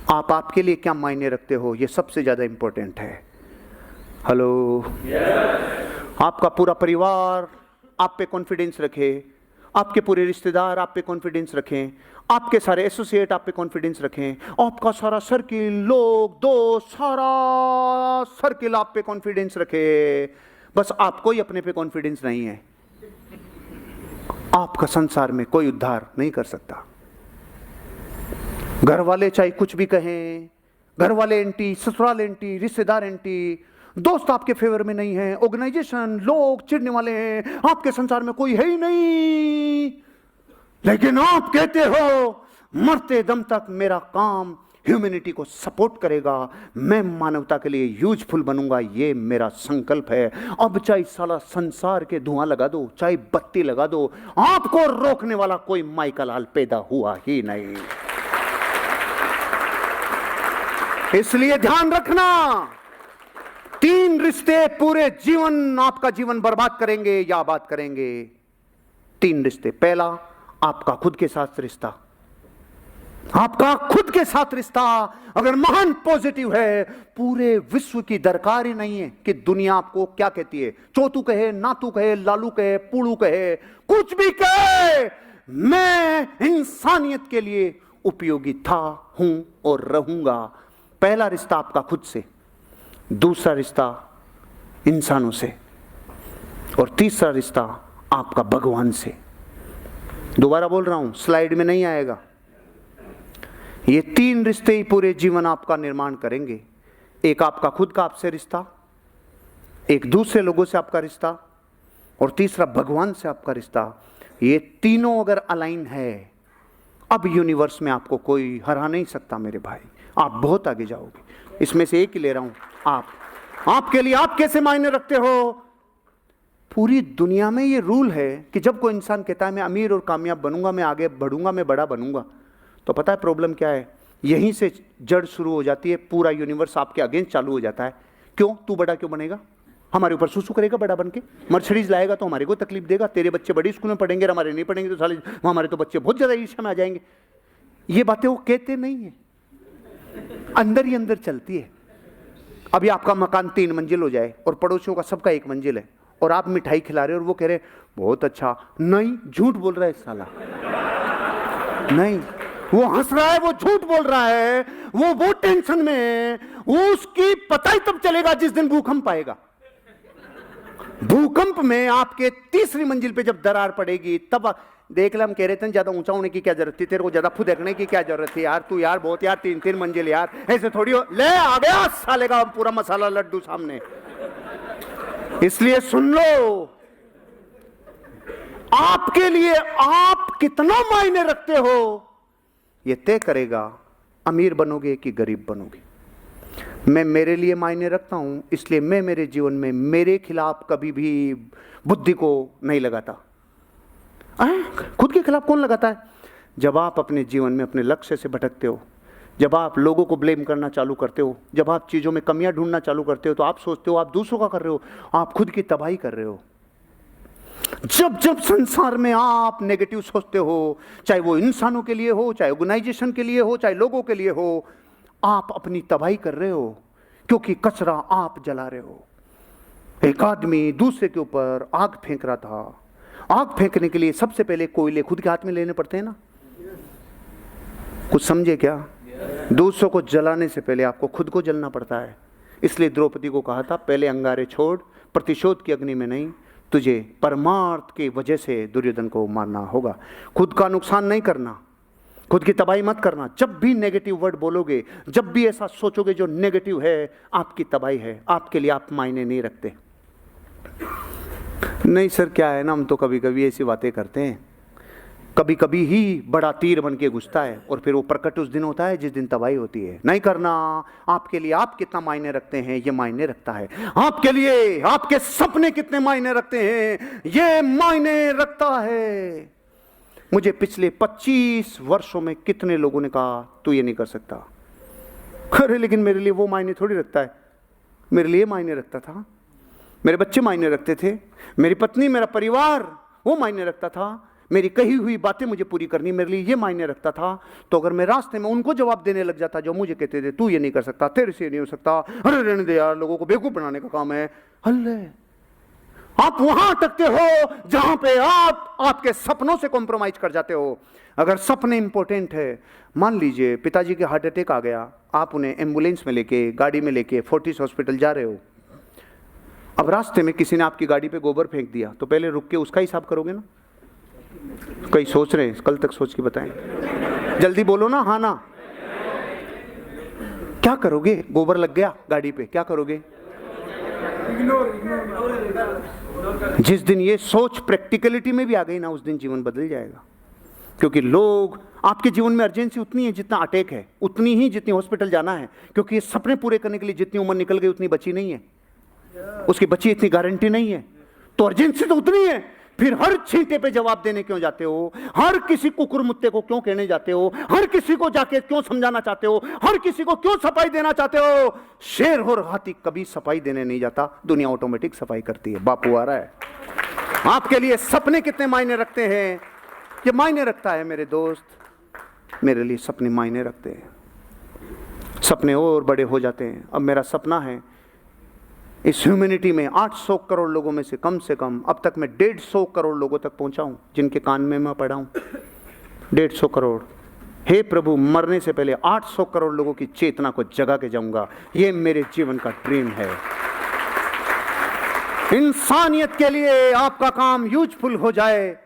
आप आपके लिए क्या मायने रखते हो, ये सबसे ज्यादा इंपॉर्टेंट है। हेलो, आपका पूरा परिवार आप पे कॉन्फिडेंस रखे, आपके पूरे रिश्तेदार आप पे कॉन्फिडेंस रखें, आपके सारे एसोसिएट आप पे कॉन्फिडेंस रखें, आपका सारा सर्किल, लोग, दोस्त, सारा सर्किल आप पे कॉन्फिडेंस रखे, बस आपको ही अपने पे कॉन्फिडेंस नहीं है, आपका संसार में कोई उद्धार नहीं कर सकता। घर वाले चाहे कुछ भी कहें, घर वाले एंटी, ससुराल एंटी, रिश्तेदार एंटी, दोस्त आपके फेवर में नहीं है, ऑर्गेनाइजेशन, लोग चिढ़ने वाले हैं, आपके संसार में कोई है ही नहीं, लेकिन आप कहते हो मरते दम तक मेरा काम ह्यूमैनिटी को सपोर्ट करेगा, मैं मानवता के लिए यूजफुल बनूंगा, ये मेरा संकल्प है। अब चाहे साला संसार के धुआं लगा दो, चाहे बत्ती लगा दो, आपको रोकने वाला कोई माइकल हाल पैदा हुआ ही नहीं। इसलिए ध्यान रखना, 3 रिश्ते पूरे जीवन आपका जीवन बर्बाद करेंगे या आबाद करेंगे। 3 रिश्ते। पहला, आपका खुद के साथ रिश्ता। आपका खुद के साथ रिश्ता अगर महान पॉजिटिव है, पूरे विश्व की दरकार ही नहीं है कि दुनिया आपको क्या कहती है, चोतू कहे, नातू कहे, लालू कहे, पुड़ू कहे, कुछ भी कहे, मैं इंसानियत के लिए उपयोगी था, हूं और रहूंगा। पहला रिश्ता आपका खुद से, दूसरा रिश्ता इंसानों से, और तीसरा रिश्ता आपका भगवान से। दोबारा बोल रहा हूं, स्लाइड में नहीं आएगा। ये 3 रिश्ते ही पूरे जीवन आपका निर्माण करेंगे। एक आपका खुद का आपसे रिश्ता, एक दूसरे लोगों से आपका रिश्ता, और तीसरा भगवान से आपका रिश्ता। ये तीनों अगर अलाइन है, अब यूनिवर्स में आपको कोई हरा नहीं सकता मेरे भाई, आप बहुत आगे जाओगे। इसमें से एक ही ले रहा हूं, आपके लिए आप कैसे मायने रखते हो। पूरी दुनिया में ये रूल है कि जब कोई इंसान कहता है मैं अमीर और कामयाब बनूंगा, मैं आगे बढ़ूंगा, मैं बड़ा बनूंगा, तो पता है प्रॉब्लम क्या है, यहीं से जड़ शुरू हो जाती है, पूरा यूनिवर्स आपके अगेंस्ट चालू हो जाता है। क्यों? तू बड़ा क्यों बनेगा, हमारे ऊपर सुसु करेगा बड़ा बन के, मर्सिडीज लाएगा तो हमारे को तकलीफ देगा, तेरे बच्चे बड़ी स्कूल में पढ़ेंगे, हमारे नहीं पढ़ेंगे तो साले हमारे तो बच्चे बहुत ज्यादा ईर्ष्या में आ जाएंगे। ये बातें वो कहते नहीं है, अंदर ही अंदर चलती है। अभी आपका मकान 3 मंजिल हो जाए और पड़ोसियों का सबका 1 मंजिल है, और आप मिठाई खिला रहे हो और वो कह रहे बहुत अच्छा, नहीं, झूठ बोल रहा है साला, नहीं, वो हंस रहा है, वो झूठ बोल रहा है, वो टेंशन में है, वो उसकी पता ही तब चलेगा जिस दिन भूकंप आएगा। भूकंप में आपके 3री मंजिल पे जब दरार पड़ेगी तब देख ले, हम कह रहे थे ज्यादा ऊंचा होने की क्या जरूरत थी, तेरे को ज्यादा फुदकने की क्या जरूरत थी यार, तू यार बहुत यार 3 मंजिल यार, ऐसे थोड़ी हो, ले आ गया साले का पूरा मसाला लड्डू सामने। इसलिए सुन लो, आपके लिए आप कितना मायने रखते हो ये तय करेगा अमीर बनोगे कि गरीब बनोगे। मैं मेरे लिए मायने रखता हूं, इसलिए मैं मेरे जीवन में मेरे खिलाफ कभी भी बुद्धि को नहीं लगाता। खुद के खिलाफ कौन लगाता है? जब आप अपने जीवन में अपने लक्ष्य से भटकते हो, जब आप लोगों को ब्लेम करना चालू करते हो, जब आप चीजों में कमियां ढूंढना चालू करते हो, तो आप सोचते हो आप दूसरों का कर रहे हो, आप खुद की तबाही कर रहे हो। जब जब संसार में आप नेगेटिव सोचते हो, चाहे वो इंसानों के लिए हो, चाहे ऑर्गेनाइजेशन के लिए हो, चाहे लोगों के लिए हो, आप अपनी तबाही कर रहे हो, क्योंकि कचरा आप जला रहे हो। एक आदमी दूसरे के ऊपर आग फेंक रहा था। आग फेंकने के लिए सबसे पहले कोयले खुद के हाथ में लेने पड़ते हैं ना, कुछ समझे क्या? दूसरों को जलाने से पहले आपको खुद को जलना पड़ता है। इसलिए द्रौपदी को कहा था, पहले अंगारे छोड़, प्रतिशोध की अग्नि में नहीं, तुझे परमार्थ की वजह से दुर्योधन को मारना होगा। खुद का नुकसान नहीं करना, खुद की तबाही मत करना। जब भी नेगेटिव वर्ड बोलोगे, जब भी ऐसा सोचोगे जो नेगेटिव है, आपकी तबाही है, आपके लिए आप मायने नहीं रखते। नहीं सर, क्या है ना, हम तो कभी कभी ऐसी बातें करते हैं, कभी कभी ही बड़ा तीर बन के घुसता है, और फिर वो प्रकट उस दिन होता है जिस दिन तबाही होती है। नहीं करना। आपके लिए आप कितना मायने रखते हैं ये मायने रखता है। आपके लिए आपके सपने कितने मायने रखते हैं ये मायने रखता है। मुझे पिछले 25 वर्षों में कितने लोगों ने कहा तू ये नहीं कर सकता। अरे लेकिन मेरे लिए वो मायने थोड़ी रखता है, मेरे लिए मायने रखता था, मेरे बच्चे मायने रखते थे, मेरी पत्नी, मेरा परिवार वो मायने रखता था, मेरी कही हुई बातें मुझे पूरी करनी, मेरे लिए ये मायने रखता था। तो अगर मैं रास्ते में उनको जवाब देने लग जाता जो मुझे कहते थे तू ये नहीं कर सकता, तेरे से नहीं हो सकता, अरे रहने दे यार, लोगों को बेवकूफ बनाने का काम है, हल्ले, आप वहां अटकते हो जहां पे आप आपके सपनों से कॉम्प्रोमाइज कर जाते हो। अगर सपने इंपॉर्टेंट है, मान लीजिए पिताजी के हार्ट अटैक आ गया, आप उन्हें एम्बुलेंस में लेके, गाड़ी में लेके फोर्टिस हॉस्पिटल जा रहे हो। अब रास्ते में किसी ने आपकी गाड़ी पे गोबर फेंक दिया, तो पहले रुक के उसका हिसाब करोगे ना? कई सोच रहे हैं, कल तक सोच के बताएं, जल्दी बोलो ना, हाँ ना। क्या करोगे? गोबर लग गया गाड़ी पे, क्या करोगे? जिस दिन ये सोच प्रैक्टिकलिटी में भी आ गई ना, उस दिन जीवन बदल जाएगा। क्योंकि लोग, आपके जीवन में अर्जेंसी उतनी है जितना अटैक है, उतनी ही जितनी हॉस्पिटल जाना है। क्योंकि ये सपने पूरे करने के लिए जितनी उम्र निकल गई उतनी बची नहीं है, उसकी बची इतनी गारंटी नहीं है। तो अर्जेंसी तो उतनी है, फिर हर छींटे पे जवाब देने क्यों जाते हो? हर किसी कुकुर मुत्ते को क्यों कहने जाते हो? हर किसी को जाके क्यों समझाना चाहते हो? हर किसी को क्यों सफाई देना चाहते हो? शेर और हाथी कभी सफाई देने नहीं जाता, दुनिया ऑटोमेटिक सफाई करती है। बापू आ रहा है। आपके लिए सपने कितने मायने रखते हैं? ये मायने रखता है मेरे दोस्त, मेरे लिए सपने मायने रखते हैं। सपने और बड़े हो जाते हैं। अब मेरा सपना है इस ह्यूमैनिटी में 800 करोड़ लोगों में से कम अब तक मैं 150 करोड़ लोगों तक पहुंचा हूं, जिनके कान में मैं पड़ा हूं। 150 करोड़। हे प्रभु, मरने से पहले 800 करोड़ लोगों की चेतना को जगा के जाऊंगा। ये मेरे जीवन का ड्रीम है। इंसानियत के लिए आपका काम यूजफुल हो जाए,